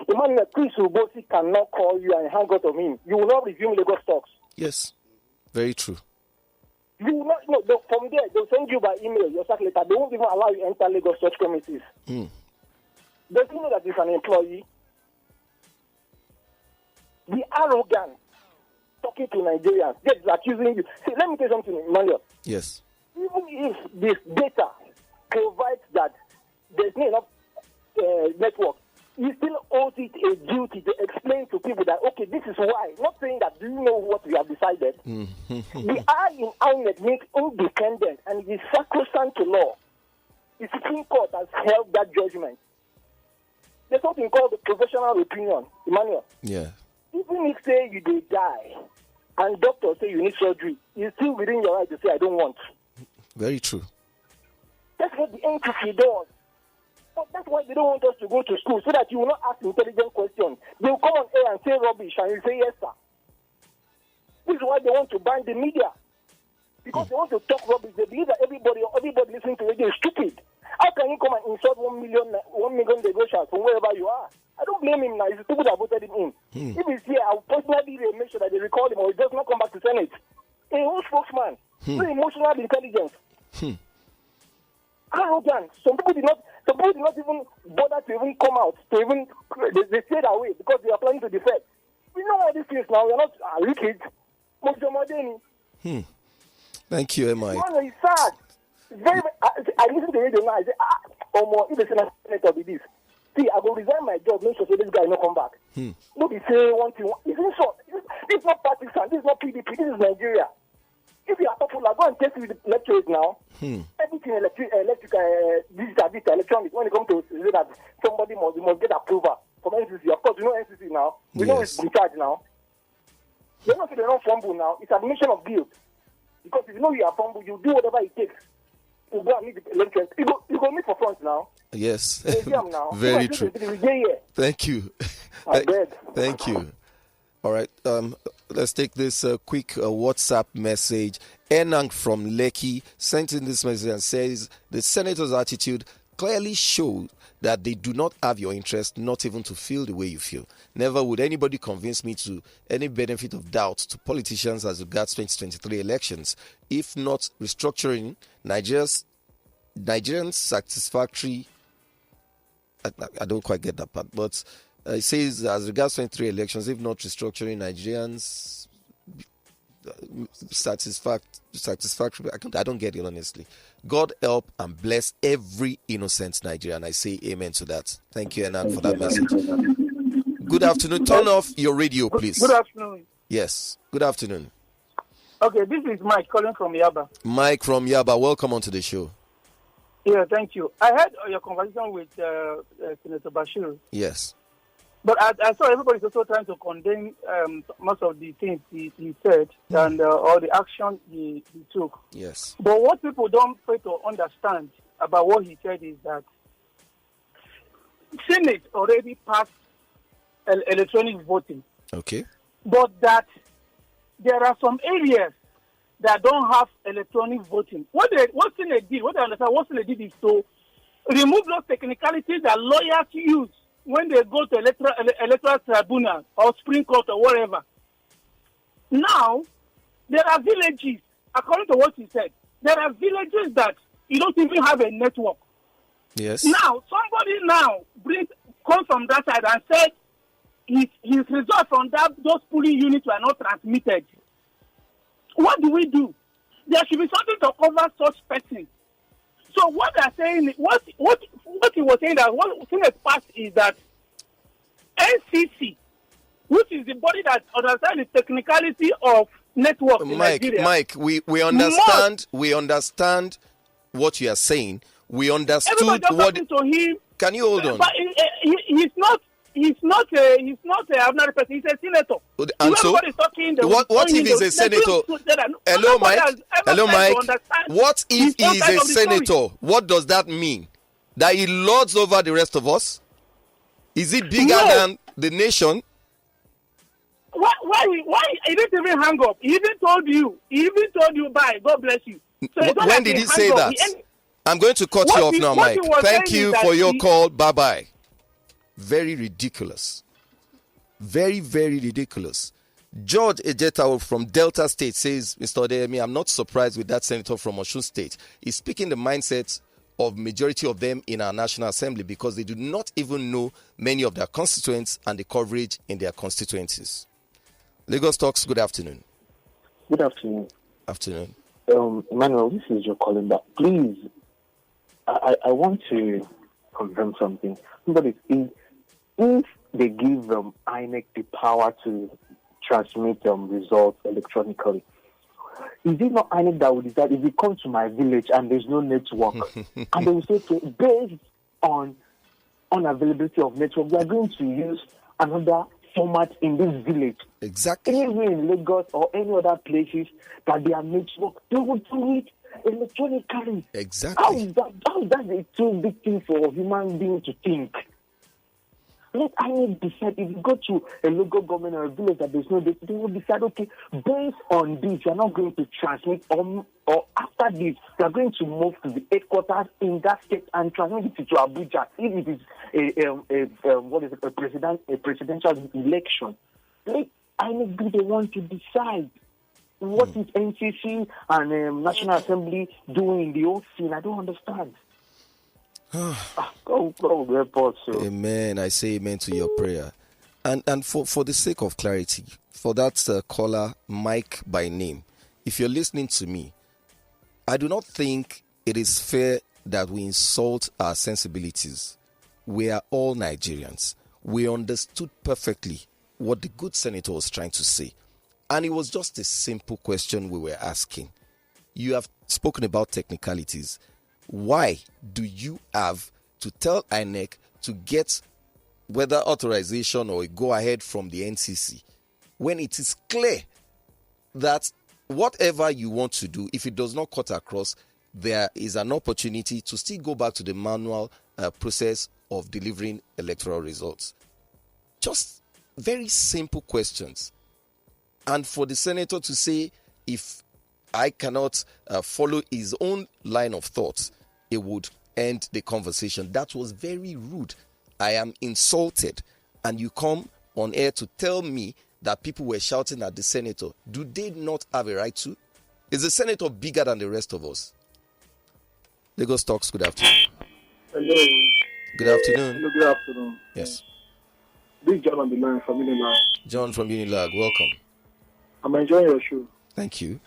[SPEAKER 11] Immanuel, Chris Ubosi cannot call you and hang out on him. You will not resume Lagos talks.
[SPEAKER 3] Yes, very true.
[SPEAKER 11] You will not, no, from there, they'll send you by email your sack letter. They won't even allow you enter Lagos church premises. Does he know that he's an employee? The arrogance talking to Nigerians, they're accusing you. See, let me tell you something, Emmanuel.
[SPEAKER 3] Yes.
[SPEAKER 11] Even if this data provides that there's not enough network, he still owes it a duty to explain to people that, okay, this is why. Not saying that, do you know what we have decided? The I in INET means independent, and it is sacrosanct to law. The Supreme Court has held that judgment. There's something called the professional opinion, Emmanuel.
[SPEAKER 3] Yeah.
[SPEAKER 11] Even if, say, you do die, and doctors say you need surgery, it's still within your right to say, I don't want.
[SPEAKER 3] Very true.
[SPEAKER 11] That's what the NCC does. But that's why they don't want us to go to school, so that you will not ask intelligent questions. They will come on air and say rubbish, and you say yes, sir. This is why they want to ban the media. Because they want to talk rubbish. They believe that everybody listening to radio is stupid. How can you come and insult 1 million negotiators from wherever you are? I don't blame him now. It's the people that voted him in. If he's here, I will personally make sure that they recall him or he does not come back to Senate. A whole spokesman. So emotional intelligence. Arrogant. Some people did not even bother to even come out. They stayed away because they are planning to defect. We know all these things now. We are not wicked.
[SPEAKER 3] Thank you, Emma.
[SPEAKER 11] It's sad. I listen to the radio now. I say, if the senator be this. See, I will resign my job, make sure this guy no come back. Nobody say one thing. It's insult. This is not Pakistan. This is not PDP. This is Nigeria. If you are popular, go and test with the lecturers now. Everything digital, electronic. When it comes to say that somebody must get approval from NCC. Of course, you know NCC now. We know it's in charge now. They're not saying they don't fumble now. It's admission of guilt. Because if you know you are fumble, you do whatever it takes. You go and meet the lecturers. You go meet for front now.
[SPEAKER 3] Yes.
[SPEAKER 11] Now.
[SPEAKER 3] Very true. Thank you. Thank you. All right. Let's take this quick WhatsApp message. Enang from Lekki sent in this message and says the senator's attitude clearly shows that they do not have your interest, not even to feel the way you feel. Never would anybody convince me to any benefit of doubt to politicians as regards 2023 elections. If not restructuring Nigerians satisfactory. I don't quite get that part, but it says as regards 23 elections, if not restructuring Nigerians satisfactory. I don't get it, honestly. God help and bless every innocent Nigerian. I say amen to that. Thank you, Enan, for that message. Good afternoon. Turn off your radio, please.
[SPEAKER 12] Good afternoon.
[SPEAKER 3] Yes. Good afternoon.
[SPEAKER 12] Okay, this is Mike calling from Yaba.
[SPEAKER 3] Mike from Yaba, welcome onto the show.
[SPEAKER 12] Yeah, thank you. I heard your conversation with Senator Basir.
[SPEAKER 3] Yes.
[SPEAKER 12] But I saw everybody's also trying to condemn most of the things he said and all the action he took.
[SPEAKER 3] Yes.
[SPEAKER 12] But what people don't fail to understand about what he said is that Senate already passed electronic voting.
[SPEAKER 3] Okay.
[SPEAKER 12] But that there are some areas that don't have electronic voting. What Senate did, what I understand, what Senate did is to remove those technicalities that lawyers use when they go to electoral tribunal or Supreme Court or whatever. Now, there are villages, according to what he said, there are villages that you don't even have a network.
[SPEAKER 3] Yes.
[SPEAKER 12] Now, somebody comes from that side and said his results from those polling units were not transmitted. What do we do? There should be something to cover such persons. So what they're saying, what he was saying that what Senate passed is that NCC, which is the body that understands the technicality of network in Nigeria.
[SPEAKER 3] Mike, we understand what you are saying. We understood what.
[SPEAKER 12] To him,
[SPEAKER 3] can you hold on?
[SPEAKER 12] But he's not an ordinary person. He's a senator.
[SPEAKER 3] And so, what if he's a senator? Hello, Mike. What if he is a senator? What does that mean? That he lords over the rest of us? Is it bigger than the nation?
[SPEAKER 12] Why he didn't even hang up? He even told you, bye, God bless you.
[SPEAKER 3] When did he say that? I'm going to cut you off now, Mike. Thank you for your call. Bye-bye. Very ridiculous. Very, very ridiculous. George Ejetawo from Delta State says, Mr. Odeyemi, I'm not surprised with that senator from Osun State. He's speaking the mindset of majority of them in our National Assembly because they do not even know many of their constituents and the coverage in their constituencies. Lagos Talks, good afternoon.
[SPEAKER 9] Good afternoon.
[SPEAKER 3] Afternoon.
[SPEAKER 9] Emmanuel, this is your calling back. Please, I want to confirm something. But if they give INEC the power to transmit results electronically, is it not INEC that will decide if you come to my village and there's no network, and they will say, okay, based on unavailability of network, we are going to use another format in this village.
[SPEAKER 3] Exactly.
[SPEAKER 9] Even in Lagos or any other places that they are network, they will do it electronically.
[SPEAKER 3] Exactly.
[SPEAKER 9] How is that a too big thing for a human being to think? Let INEC decide. If you go to a local government or a village that there's no data, they will decide, okay, based on this, you're not going to transmit, or after this, you're going to move to the headquarters in that state and transmit it to Abuja. If it is a presidential election, let INEC be the one to decide. What is NCC and National Assembly doing in the whole scene? I don't understand.
[SPEAKER 3] Amen. I say amen to your prayer. And for the sake of clarity, for that caller, Mike by name, if you're listening to me, I do not think it is fair that we insult our sensibilities. We are all Nigerians. We understood perfectly what the good senator was trying to say. And it was just a simple question we were asking. You have spoken about technicalities. Why do you have to tell INEC to get whether authorization or a go-ahead from the NCC when it is clear that whatever you want to do, if it does not cut across, there is an opportunity to still go back to the manual process of delivering electoral results? Just very simple questions. And for the senator to say, if I cannot follow his own line of thought, it would end the conversation. That was very rude. I am insulted. And you come on air to tell me that people were shouting at the senator. Do they not have a right to? Is the senator bigger than the rest of us? Lagos Talks, good afternoon.
[SPEAKER 13] Hello.
[SPEAKER 3] Good afternoon.
[SPEAKER 13] Hello, good afternoon.
[SPEAKER 3] Yes.
[SPEAKER 13] This is John on the line from Unilag.
[SPEAKER 3] John from Unilag, welcome.
[SPEAKER 13] I'm enjoying your show.
[SPEAKER 3] Thank you.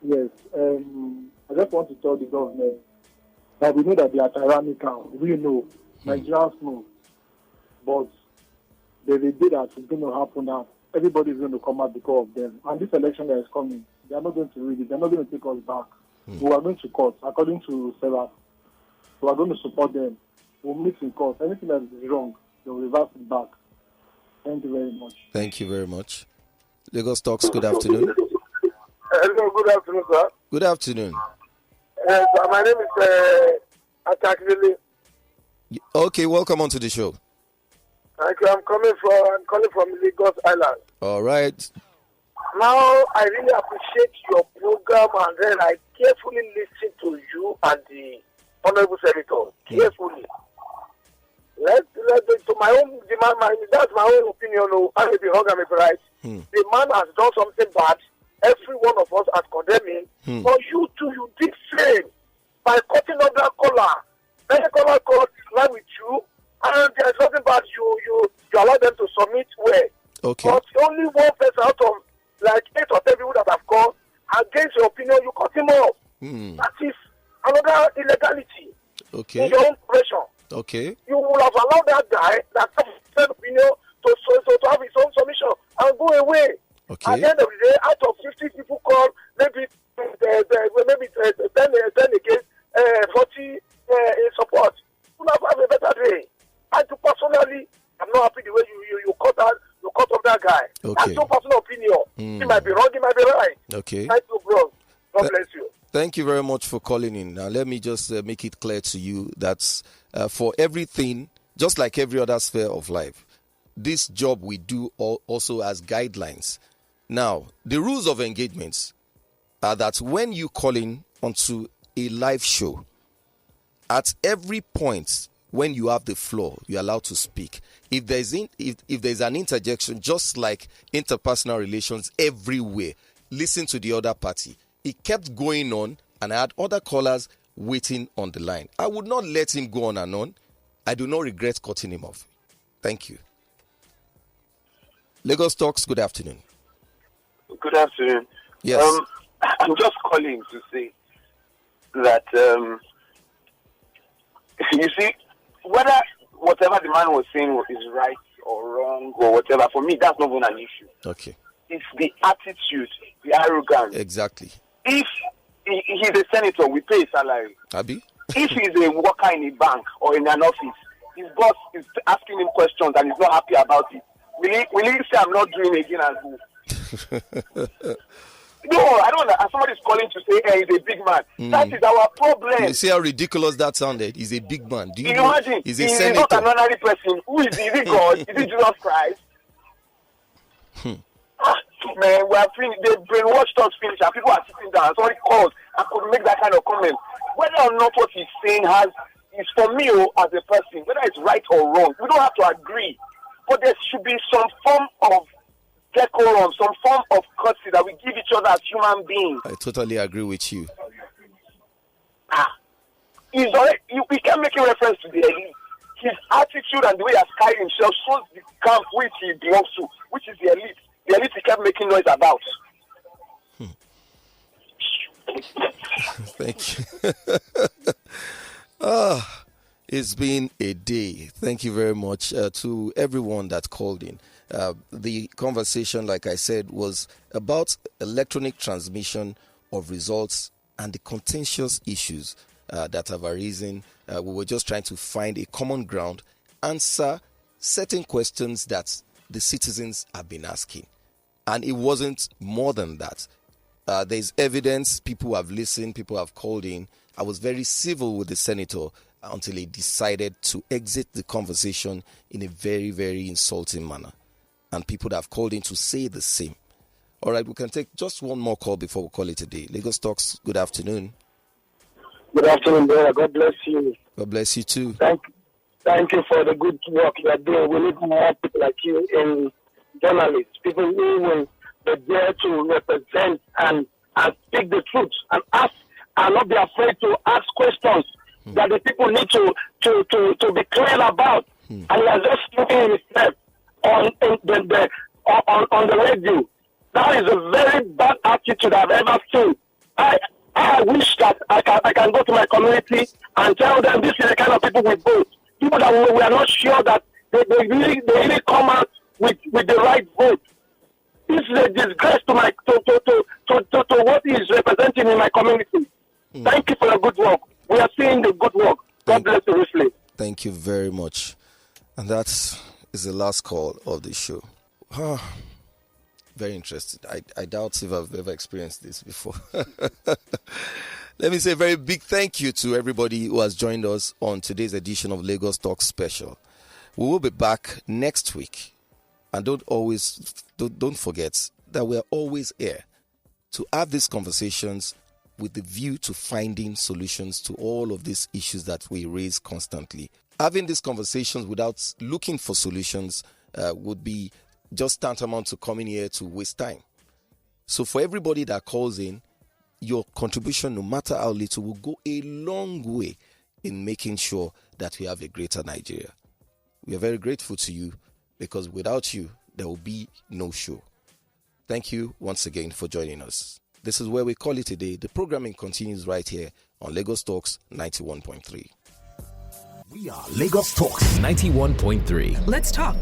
[SPEAKER 13] Yes. I just want to tell the government that we know that they are tyrannical. We know. Nigerians know. But there's a day that is going to happen now. Everybody is going to come out because of them. And this election that is coming, they are not going to read it. They are not going to take us back. We are going to court, according to Sarah. We are going to support them. We'll meet in court. Anything that is wrong, they'll reverse it back. Thank you very much.
[SPEAKER 3] Thank you very much. Lagos Talks, good afternoon.
[SPEAKER 10] Hello, good afternoon, sir.
[SPEAKER 3] Good afternoon.
[SPEAKER 10] My name is Atakili.
[SPEAKER 3] Okay, welcome onto the show.
[SPEAKER 10] Thank you. I'm calling from Lagos Island.
[SPEAKER 3] All right.
[SPEAKER 10] Now, I really appreciate your program, and then I carefully listen to you and the Honorable Senator. Carefully. To my own demand, that's my own opinion. I may be wrong, I may be right. The man has done something bad. Every one of us has condemned him. But you too, you did same by cutting off that collar. Then the collar cut line with you, and there's nothing bad. You allow them to submit well.
[SPEAKER 3] Okay.
[SPEAKER 10] But only one person out of like 8 or 10 people that have gone against your opinion, you cut him off. That is another illegality.
[SPEAKER 3] Okay.
[SPEAKER 10] In your own pressure.
[SPEAKER 3] Okay.
[SPEAKER 10] You would have allowed that guy that has his own opinion to have his own submission and go away.
[SPEAKER 3] Okay.
[SPEAKER 10] At the end of the day, out of 50 people call, maybe 10 against 40 in support. You have a better day. I do personally, I'm not happy the way you cut off that guy.
[SPEAKER 3] Okay.
[SPEAKER 10] That's your personal opinion. He might be wrong, he might be right.
[SPEAKER 3] Okay.
[SPEAKER 10] Thank you, bro. God bless you.
[SPEAKER 3] Thank you very much for calling in. Now, let me just make it clear to you that for everything, just like every other sphere of life, this job we do also has guidelines. Now, the rules of engagements are that when you call in onto a live show. At every point when you have the floor, you're allowed to speak. If there's an interjection, just like interpersonal relations everywhere, listen to the other party. It kept going on, and I had other callers waiting on the line. I would not let him go on and on. I do not regret cutting him off. Thank you. Lagos Talks, good afternoon.
[SPEAKER 7] Good afternoon.
[SPEAKER 3] Yes.
[SPEAKER 7] I'm just calling to say that, you see, whether whatever the man was saying is right or wrong or whatever, for me, that's not even an issue.
[SPEAKER 3] Okay.
[SPEAKER 7] It's the attitude, the arrogance.
[SPEAKER 3] Exactly.
[SPEAKER 7] If he's a senator, we pay his salary.
[SPEAKER 3] Abi?
[SPEAKER 7] If he's a worker in a bank or in an office, his boss is asking him questions and he's not happy about it, will he say, I'm not doing it again as well? No, I don't know. Somebody's calling to say, hey, he's a big man. That is our problem.
[SPEAKER 3] You see how ridiculous that sounded? He's a big man. Do you
[SPEAKER 7] Can you imagine?
[SPEAKER 3] He's a
[SPEAKER 7] He's
[SPEAKER 3] senator.
[SPEAKER 7] not an ordinary person. Who is he? Is he God? Is he Jesus Christ? Man, we are finished. They brainwashed us finish and people are sitting down. Somebody calls and could make that kind of comment. Whether or not what he's saying is for me as a person, whether it's right or wrong, we don't have to agree. But there should be some form of decorum, some form of courtesy that we give each other as human beings.
[SPEAKER 3] I totally agree with you.
[SPEAKER 7] We can't make a reference to the elite. His attitude and the way he has carried himself shows the camp which he belongs to, which is the elite. The elite he kept making noise about.
[SPEAKER 3] Thank you. It's been a day. Thank you very much to everyone that called in. The conversation, like I said, was about electronic transmission of results and the contentious issues that have arisen. We were just trying to find a common ground, answer certain questions that the citizens have been asking. And it wasn't more than that. There's evidence, people have listened, people have called in. I was very civil with the senator until he decided to exit the conversation in a very, very insulting manner. And people that have called in to say the same. All right, we can take just one more call before we call it a day. Lagos Talks, good afternoon.
[SPEAKER 14] Good afternoon, brother. God bless you.
[SPEAKER 3] God bless you too.
[SPEAKER 14] Thank you for the good work you are doing. We need more people like you in journalists, people who will be there to represent and speak the truth and ask and not be afraid to ask questions that the people need to be clear about. And he has just spoken himself on the radio. That is a very bad attitude I've ever seen. I wish that I can go to my community and tell them this is the kind of people we vote. People that we are not sure that they really come out with the right vote. This is a disgrace to what he is representing in my community. Thank you for your good work. We are seeing the good work. God bless you richly.
[SPEAKER 3] Thank you very much. And that is the last call of the show. Very interested. I doubt if I've ever experienced this before. Let me say a very big thank you to everybody who has joined us on today's edition of Lagos Talks Special. We will be back next week. And don't forget that we are always here to have these conversations with the view to finding solutions to all of these issues that we raise constantly. Having these conversations without looking for solutions would be just tantamount to coming here to waste time. So for everybody that calls in, your contribution, no matter how little, will go a long way in making sure that we have a greater Nigeria. We are very grateful to you because without you, there will be no show. Thank you once again for joining us. This is where we call it a day. The programming continues right here on Lagos Talks 91.3.
[SPEAKER 1] We are Lagos Talks 91.3.
[SPEAKER 15] Let's talk.